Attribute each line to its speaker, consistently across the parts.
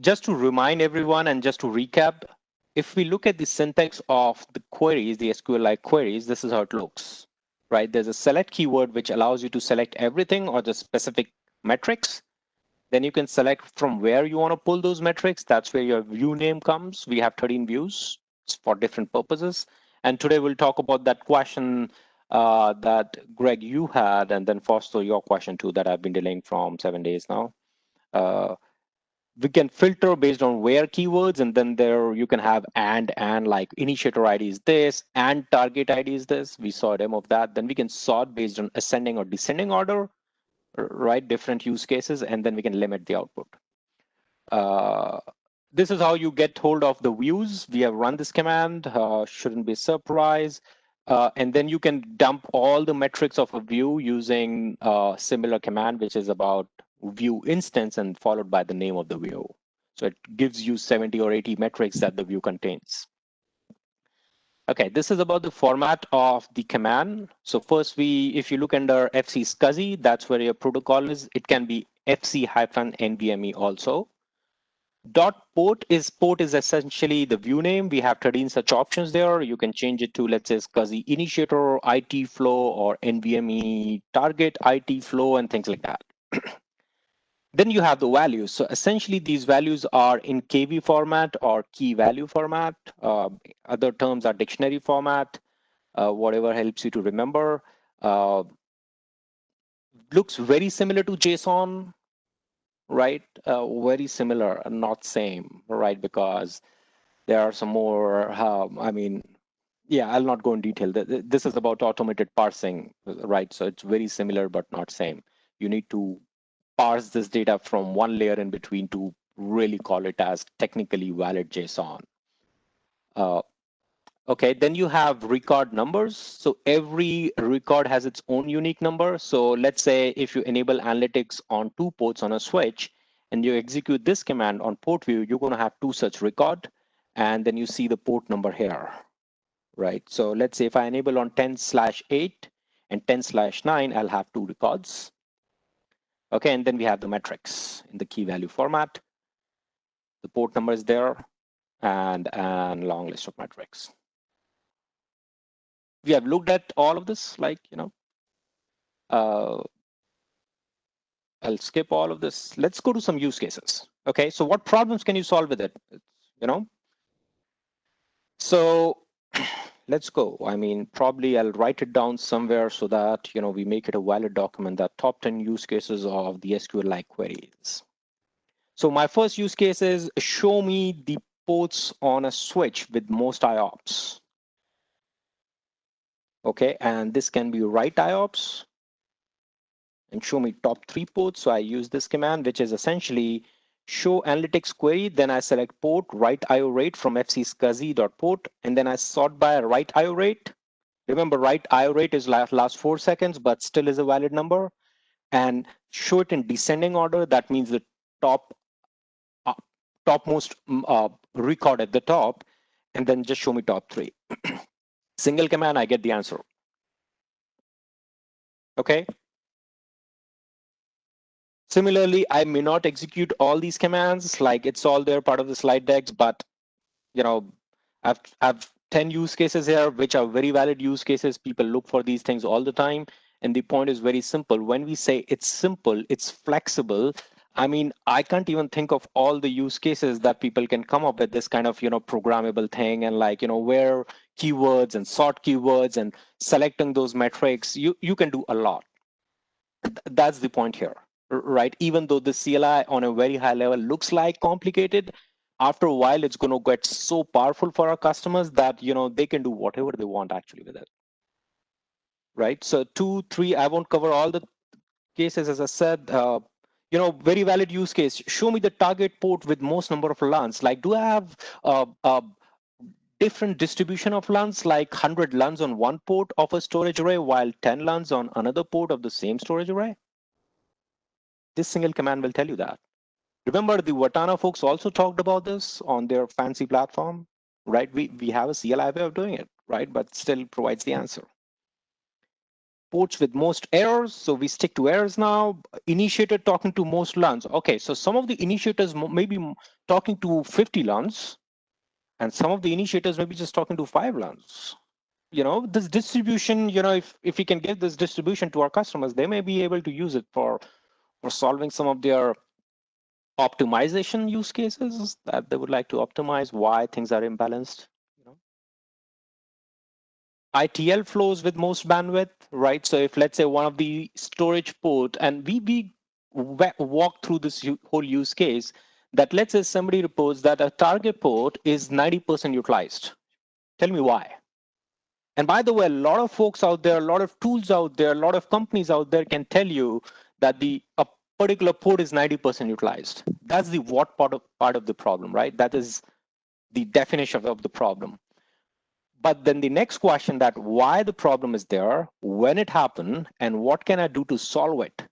Speaker 1: just to remind everyone and just to recap, if we look at the syntax of the queries, the SQL-like queries, this is how it looks, right? There's a select keyword which allows you to select everything or the specific metrics. Then you can select from where you want to pull those metrics. That's where your view name comes. We have 13 views for different purposes. And today we'll talk about that question that Greg, you had, and then Fausto, your question too, that I've been delaying from 7 days now. We can filter based on where keywords, and then there you can have and like initiator ID is this and target ID is this. We saw a demo of that. Then we can sort based on ascending or descending order, right? Different use cases, and then we can limit the output. This is how you get hold of the views. We have run this command, shouldn't be a surprise. And then you can dump all the metrics of a view using a similar command, which is about view instance and followed by the name of the view. So it gives you 70 or 80 metrics that the view contains. Okay, this is about the format of the command. So first if you look under FC SCSI, that's where your protocol is. It can be FC-NVMe also. Port is essentially the view name. We have 13 such options there. You can change it to, let's say, SCSI initiator, IT flow, or NVMe target IT flow, and things like that. Then you have the values. So essentially, these values are in KV format or key value format. Other terms are dictionary format, whatever helps you to remember. Looks very similar to JSON, right? Very similar, not same, right? Because there are some more, yeah, I'll not go in detail. This is about automated parsing, right? So it's very similar, but not same. You need to parse this data from one layer in between to really call it as technically valid JSON. Okay, then you have record numbers. So every record has its own unique number. So let's say if you enable analytics on 2 ports on a switch and you execute this command on port view, you're going to have 2 such record. And then you see the port number here, right? So let's say if I enable on 10/8 and 10/9, I'll have 2 records. Okay, and then we have the metrics in the key value format. The port number is there and long list of metrics. We have looked at all of this, like, I'll skip all of this. Let's go to some use cases. Okay, so what problems can you solve with it? So let's go. I mean, probably I'll write it down somewhere so that, we make it a valid document, that top 10 use cases of the SQL-like queries. So my first use case is show me the ports on a switch with most IOPS. Okay, and this can be write IOPS and show me top 3 ports. So I use this command, which is essentially show analytics query. Then I select port, write IO rate from FC SCSI.port, and then I sort by write IO rate. Remember, write IO rate is last 4 seconds, but still is a valid number. And show it in descending order. That means the topmost record at the top, and then just show me top 3. Single command, I get the answer. Okay. Similarly, I may not execute all these commands, like it's all there part of the slide decks, but I've 10 use cases here, which are very valid use cases. People look for these things all the time. And the point is very simple. When we say it's simple, it's flexible. I mean, I can't even think of all the use cases that people can come up with this kind of, programmable thing, and like, where keywords and sort keywords and selecting those metrics, you can do a lot. That's the point here, right? Even though the CLI on a very high level looks like complicated, after a while, it's going to get so powerful for our customers that, they can do whatever they want actually with it. Right? So 2, 3, I won't cover all the cases, as I said. Very valid use case. Show me the target port with most number of LUNs. Like, do I have a different distribution of LUNs, like 100 LUNs on one port of a storage array while 10 LUNs on another port of the same storage array? This single command will tell you that. Remember, the Watana folks also talked about this on their fancy platform, right? We have a CLI way of doing it, right? But still provides the answer. ports with most errors, so we stick to errors now. Initiator talking to most LUNs. Okay, so some of the initiators may be talking to 50 LUNs, and some of the initiators may be just talking to 5 LUNs. You know, this distribution, you know, if we can give this distribution to our customers, they may be able to use it for solving some of their optimization use cases that they would like to optimize why things are imbalanced. You know, ITL flows with most bandwidth, right? So if let's say one of the storage port, and we walk through this whole use case, that let's say somebody reports that a target port is 90% utilized. Tell me why. And by the way, a lot of folks out there, a lot of tools out there, a lot of companies out there can tell you that a particular port is 90% utilized. That's the what part of the problem, right? That is the definition of the problem. But then the next question, that why the problem is there, when it happened, and what can I do to solve it,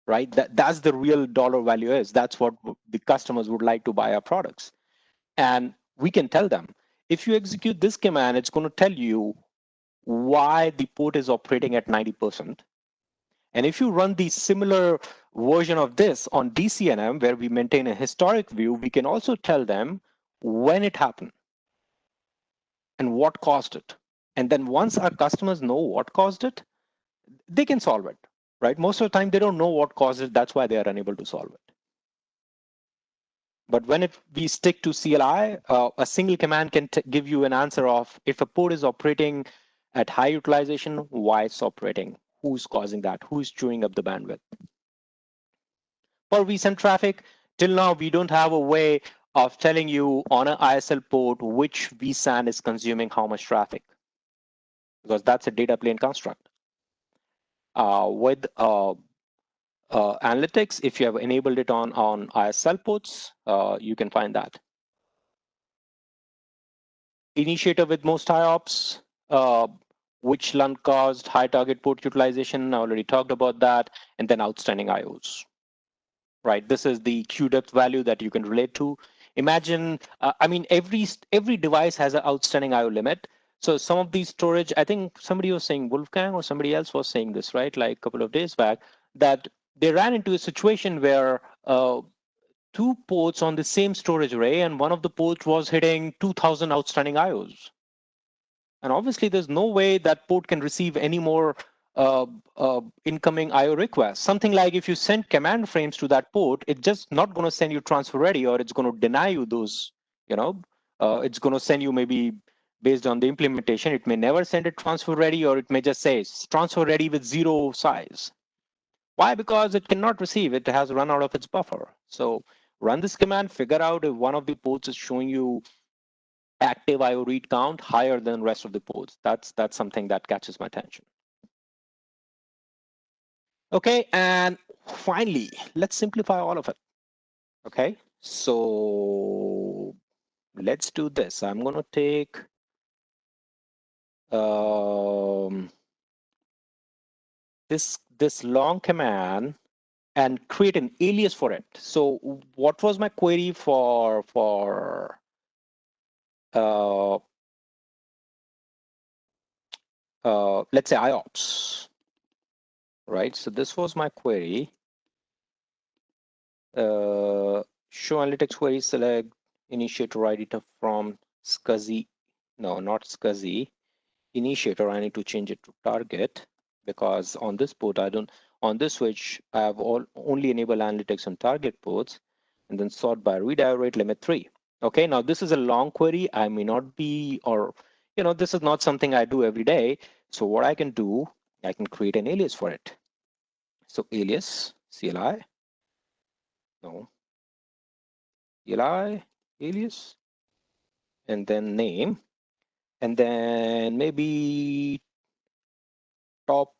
Speaker 1: right? That's the real dollar value is. That's what the customers would like to buy our products. And we can tell them, if you execute this command, it's going to tell you why the port is operating at 90%. And if you run the similar version of this on DCNM, where we maintain a historic view, we can also tell them when it happened and what caused it. And then once our customers know what caused it, they can solve it, right? Most of the time, they don't know what caused it. That's why they are unable to solve it. But when we stick to CLI, a single command can give you an answer of if a port is operating at high utilization, why it's operating, who's causing that, who's chewing up the bandwidth. For vSAN traffic, till now, we don't have a way of telling you on an ISL port which vSAN is consuming how much traffic, because that's a data plane construct. With analytics, if you have enabled it on ISL ports, you can find that. Initiator with most IOPS, which LUN caused high target port utilization, I already talked about that, and then outstanding IOs. Right, this is the queue depth value that you can relate to. Imagine, I mean, every device has an outstanding IO limit. So some of these storage, I think somebody was saying, Wolfgang or somebody else was saying this, right? Like a couple of days back, that they ran into a situation where 2 ports on the same storage array, and one of the ports was hitting 2,000 outstanding IOs. And obviously, there's no way that port can receive any more incoming IO requests. Something like if you send command frames to that port, it's just not going to send you transfer ready, or it's going to deny you those, you know, it's going to send you maybe based on the implementation, it may never send it transfer ready, or it may just say transfer ready with 0 size. Why? Because it cannot receive, it has run out of its buffer. So run this command, figure out if one of the ports is showing you active IO read count higher than rest of the ports. That's something that catches my attention. Okay, and finally, let's simplify all of it. Okay, so let's do this. I'm going to take this long command and create an alias for it. So what was my query for let's say IOPS, right? So this was my query. Show analytics query, select initiator ID from SCSI. No, not SCSI. Initiator, I need to change it to target, because on this port, on this switch, I have only enable analytics on target ports, and then sort by read IO rate limit 3. Okay, now this is a long query. I may not be, or, you know, this is not something I do every day. So what I can do, I can create an alias for it. So alias, CLI, no, CLI, alias, and then name, and then maybe top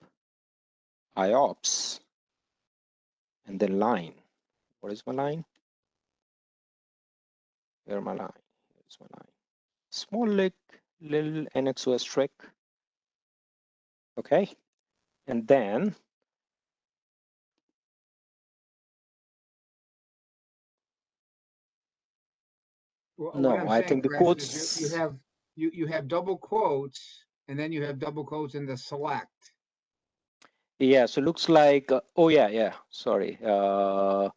Speaker 1: IOPS, and then line. What is my line? Where my line? Here's my line. Small little NXOS trick. Okay, and then
Speaker 2: Well,
Speaker 1: no,
Speaker 2: what I'm
Speaker 1: I
Speaker 2: saying,
Speaker 1: think the
Speaker 2: Preston,
Speaker 1: quotes.
Speaker 2: is you have double quotes, and then you have double quotes in the select.
Speaker 1: Yeah, so looks like, oh yeah, sorry. So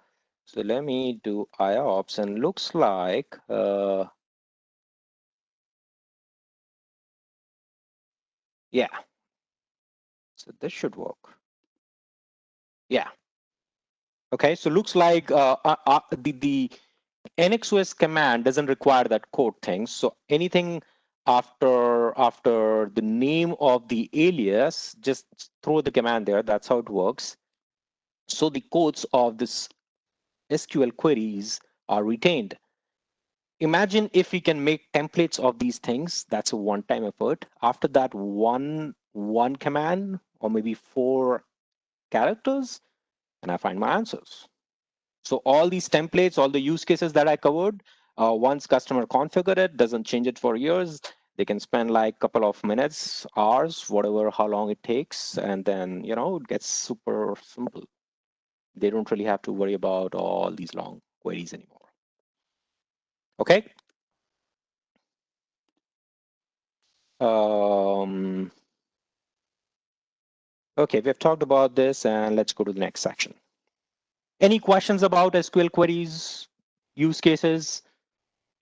Speaker 1: let me do IOPS and looks like, yeah, so this should work. Yeah. Okay, so looks like the NXOS command doesn't require that code thing. So anything after the name of the alias, just throw the command there. That's how it works. So the codes of this SQL queries are retained. Imagine if we can make templates of these things. That's a one-time effort. After that, one command or maybe 4 characters, and I find my answers. So all these templates, all the use cases that I covered, once customer configure it, doesn't change it for years, they can spend like a couple of minutes, hours, whatever, how long it takes, and then, it gets super simple. They don't really have to worry about all these long queries anymore. Okay. Okay, we've talked about this, and let's go to the next section. Any questions about SQL queries, use cases?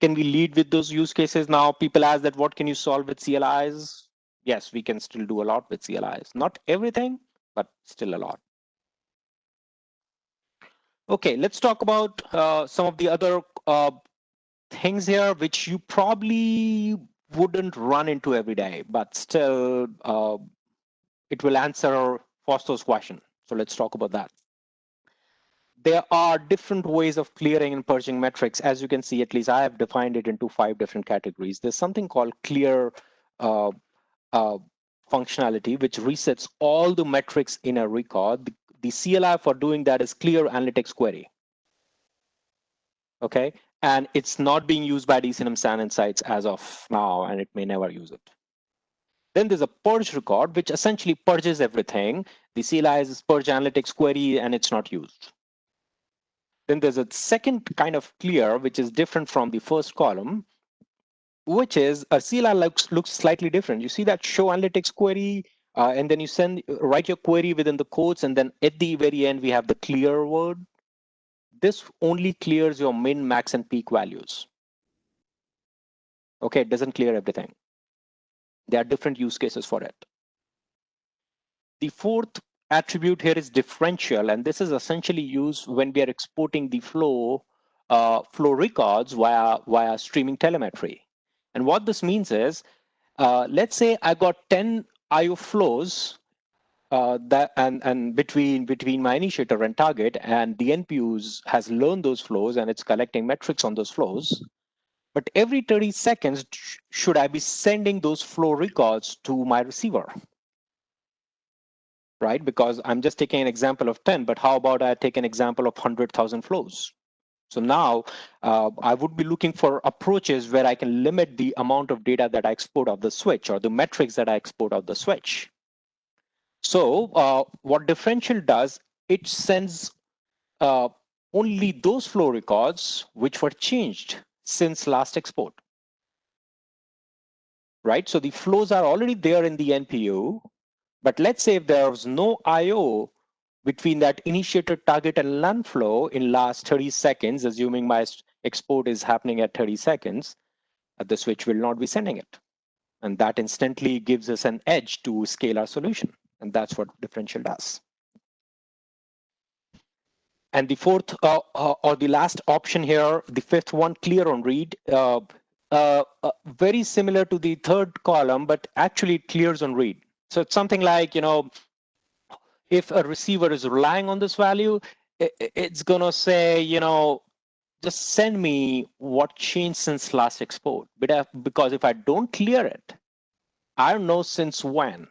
Speaker 1: Can we lead with those use cases now? People ask that, what can you solve with CLIs? Yes, we can still do a lot with CLIs. Not everything, but still a lot. Okay, let's talk about some of the other things here, which you probably wouldn't run into every day, but still it will answer Foster's question. So let's talk about that. There are different ways of clearing and purging metrics. As you can see, at least I have defined it into 5 different categories. There's something called clear uh, uh, functionality, which resets all the metrics in a record. The CLI for doing that is clear analytics query. Okay, and it's not being used by DCNM SAN Insights as of now, and it may never use it. Then there's a purge record, which essentially purges everything. The CLI is purge analytics query, and it's not used. Then there's a second kind of clear, which is different from the first column, which is a CLI looks slightly different. You see that show analytics query, and then you write your query within the quotes, and then at the very end, we have the clear word. This only clears your min, max, and peak values. Okay, it doesn't clear everything. There are different use cases for it. The fourth attribute here is differential, and this is essentially used when we are exporting the flow records via streaming telemetry. And what this means is, let's say I got 10 IO flows and between my initiator and target, and the NPUs has learned those flows and it's collecting metrics on those flows. But every 30 seconds, should I be sending those flow records to my receiver? Right? Because I'm just taking an example of 10, but how about I take an example of 100,000 flows? So now I would be looking for approaches where I can limit the amount of data that I export of the switch or the metrics that I export of the switch. So what differential does, it sends only those flow records which were changed since last export. Right? So the flows are already there in the NPU, but let's say if there was no IO between that initiator, target, and LAN flow in last 30 seconds, assuming my export is happening at 30 seconds, the switch will not be sending it. And that instantly gives us an edge to scale our solution. And that's what differential does. And the fourth or the last option here, the fifth one, clear on read, very similar to the third column, but actually it clears on read. So it's something like, if a receiver is relying on this value, it's going to say, just send me what changed since last export. Because if I don't clear it, I don't know since when.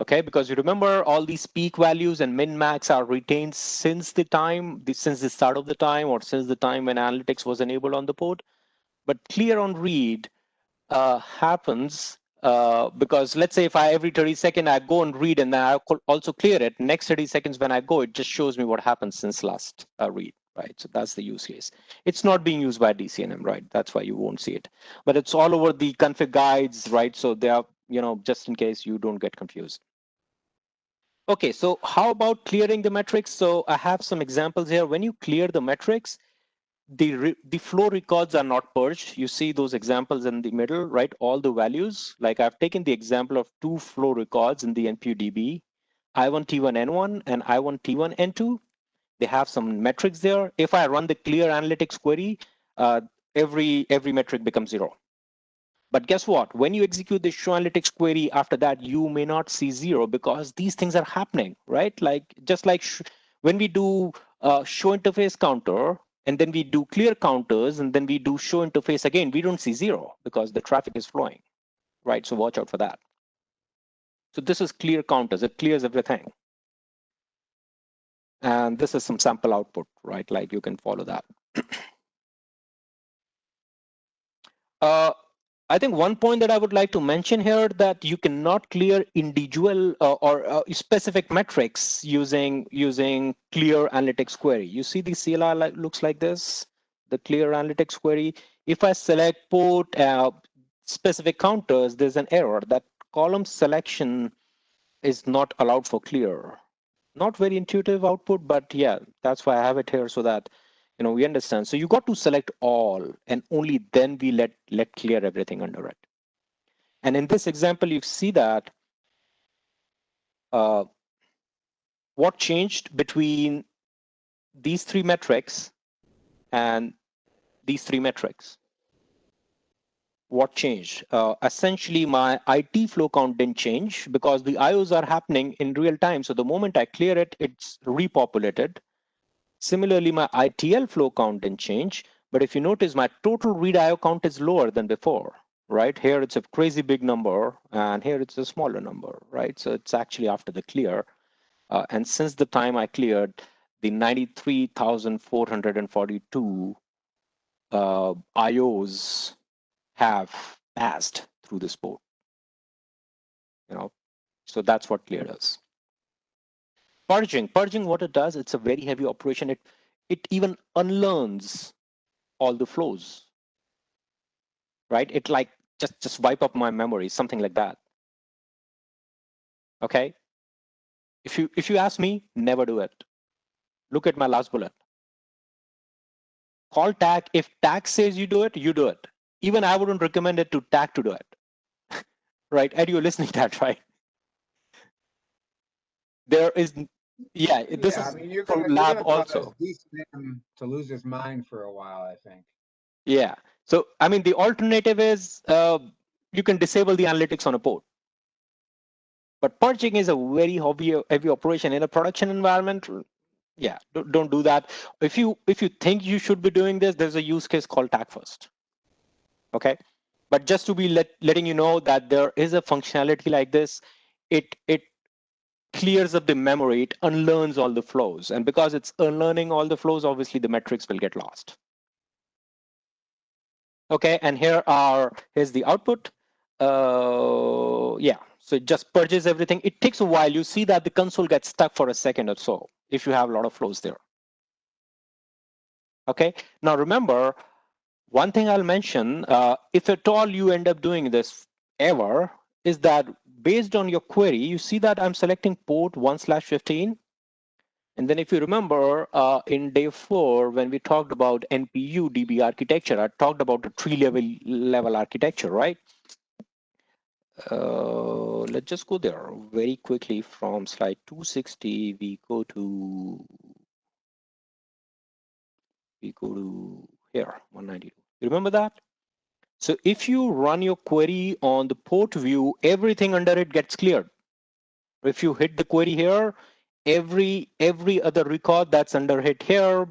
Speaker 1: Okay, because you remember all these peak values and min max are retained since the start of the time, or since the time when analytics was enabled on the port. But clear on read happens because let's say if I every 30 seconds I go and read and then I also clear it, next 30 seconds when I go, it just shows me what happened since last read, right? So that's the use case. It's not being used by DCNM, right? That's why you won't see it. But it's all over the config guides, right? So they are, just in case you don't get confused. Okay, so how about clearing the metrics? So I have some examples here. When you clear the metrics, the flow records are not purged. You see those examples in the middle, right? All the values, like I've taken the example of two flow records in the NPU DB, I1 T1 N1 and I1 T1 N2. They have some metrics there. If I run the clear analytics query, every metric becomes 0. But guess what? When you execute the show analytics query after that, you may not see 0 because these things are happening, right? Like just like when we do show interface counter and then we do clear counters and then we do show interface again, we don't see 0 because the traffic is flowing, right? So watch out for that. So this is clear counters. It clears everything. And this is some sample output, right? Like you can follow that. I think one point that I would like to mention here that you cannot clear individual or specific metrics using clear analytics query. You see the CLI looks like this, the clear analytics query. If I select port specific counters, there's an error that column selection is not allowed for clear. Not very intuitive output, but yeah, that's why I have it here so that we understand. So you got to select all, and only then we let clear everything under it. And in this example, you see that what changed between these three metrics and these three metrics. What changed? Essentially, my IT flow count didn't change because the IOs are happening in real time. So the moment I clear it, it's repopulated. Similarly, my ITL flow count didn't change, but if you notice, my total read IO count is lower than before, right? Here it's a crazy big number, and here it's a smaller number, right? So it's actually after the clear. And since the time I cleared, the 93,442 IOs have passed through this port. So that's what clear does. Purging, what it does, it's a very heavy operation. It even unlearns all the flows, right? It like just wipe up my memory, something like that. Okay. If you ask me, never do it. Look at my last bullet. Call TAC. If TAC says you do it, you do it. Even I wouldn't recommend it to TAC to do it. Right? And you're listening to that, right? There is, yeah, this is from lab also.
Speaker 2: To lose his mind for a while, I think.
Speaker 1: Yeah. So, I mean, the alternative is you can disable the analytics on a port. But purging is a very heavy operation in a production environment. Yeah, don't do that. If you think you should be doing this, there's a use case called tag first. Okay, but just to be letting you know that there is a functionality like this, it clears up the memory, it unlearns all the flows, and because it's unlearning all the flows, obviously the metrics will get lost. Okay, and here's the output. Yeah, so it just purges everything. It takes a while. You see that the console gets stuck for a second or so if you have a lot of flows there. Okay, now remember, one thing I'll mention, if at all you end up doing this ever, is that based on your query, you see that I'm selecting port 1/15. And then if you remember in day 4, when we talked about NPU DB architecture, I talked about the tree level architecture, right? Let's just go there very quickly from slide 260. We go to here, 192. You remember that? So if you run your query on the port view, everything under it gets cleared. If you hit the query here, every other record that's under hit here,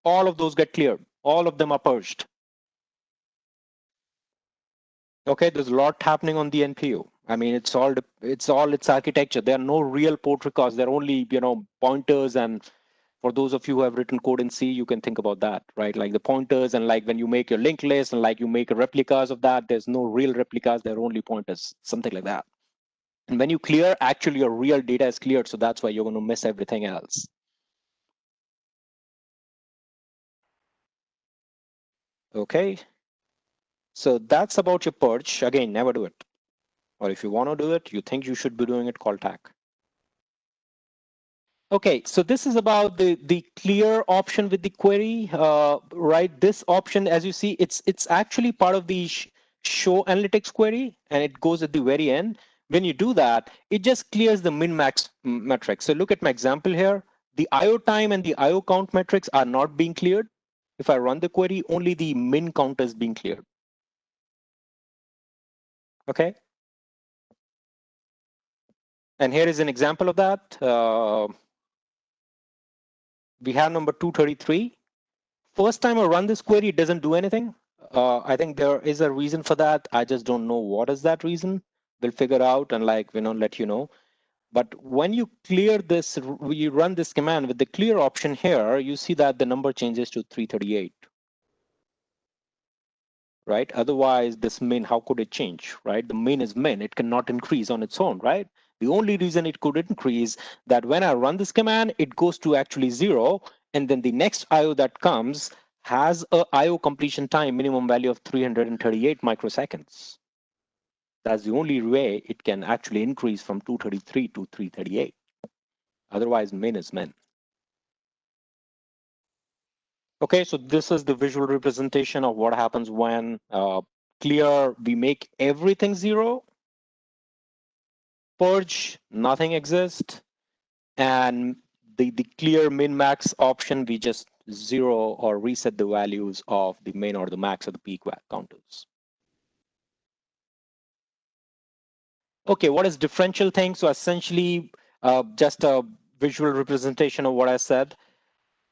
Speaker 1: all of those get cleared. All of them are purged. Okay, there's a lot happening on the NPU. I mean, it's all its architecture. There are no real port records. They're only pointers. And for those of you who have written code in C, you can think about that, right? Like the pointers, and like when you make your linked list and like you make replicas of that, there's no real replicas. They're only pointers, something like that. And when you clear, actually your real data is cleared. So that's why you're going to miss everything else. Okay. So that's about your purge. Again, never do it. Or if you want to do it, you think you should be doing it, call TAC. Okay, so this is about the clear option with the query, right? This option, as you see, it's actually part of the show analytics query, and it goes at the very end. When you do that, it just clears the min-max metric. So look at my example here. The IO time and the IO count metrics are not being cleared. If I run the query, only the min count is being cleared. Okay. And here is an example of that. We have number 233. First time I run this query, it doesn't do anything. I think there is a reason for that. I just don't know what is that reason. We'll figure out and let you know. But when you clear this, you run this command with the clear option here, you see that the number changes to 338. Right? Otherwise, this min, how could it change? Right? The min is min. It cannot increase on its own, right? The only reason it could increase that when I run this command, it goes to actually 0, and then the next IO that comes has a IO completion time minimum value of 338 microseconds. That's the only way it can actually increase from 233 to 338. Otherwise, min is min. Okay, so this is the visual representation of what happens when clear, we make everything 0, purge, nothing exists, and the clear min max option, we just 0 or reset the values of the min or the max or the peak counters. Okay, what is differential thing? So essentially just a visual representation of what I said.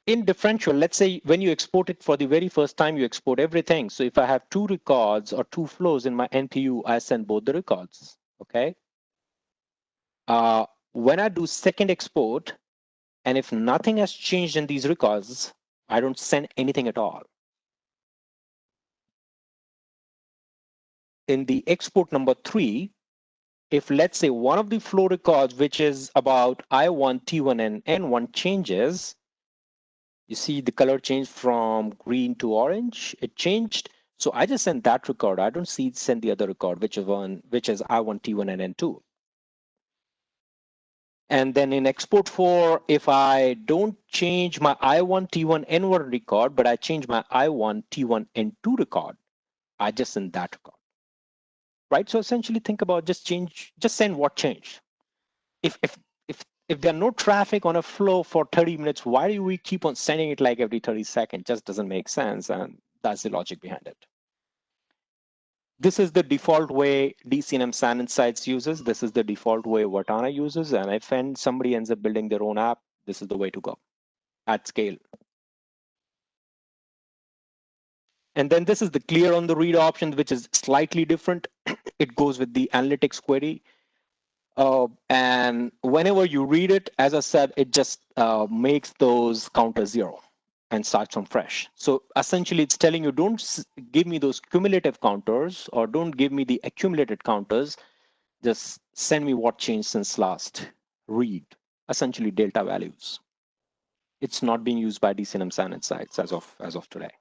Speaker 1: In differential, let's say when you export it for the very first time, you export everything. So if I have 2 records or 2 flows in my NPU, I send both the records, okay? When I do second export, and if nothing has changed in these records, I don't send anything at all. In the export number 3, if let's say one of the flow records, which is about I1, T1, and N1 changes, you see the color change from green to orange, it changed. So I just send that record. I don't send the other record, which is I1, T1, and N2. And then in export 4, if I don't change my I1, T1, N1 record, but I change my I1, T1, N2 record, I just send that record. Right? So essentially think about just send what changed. If there's no traffic on a flow for 30 minutes, why do we keep on sending it like every 30 seconds? Just doesn't make sense. And that's the logic behind it. This is the default way DCNM SAN Insights uses. This is the default way Watana uses. And if somebody ends up building their own app, this is the way to go at scale. And then this is the clear on the read option, which is slightly different. It goes with the analytics query. And whenever you read it, as I said, it just makes those counters 0 and starts from fresh. So essentially, it's telling you, don't give me those cumulative counters or don't give me the accumulated counters. Just send me what changed since last read, essentially delta values. It's not being used by DCNM SAN Insights as of today.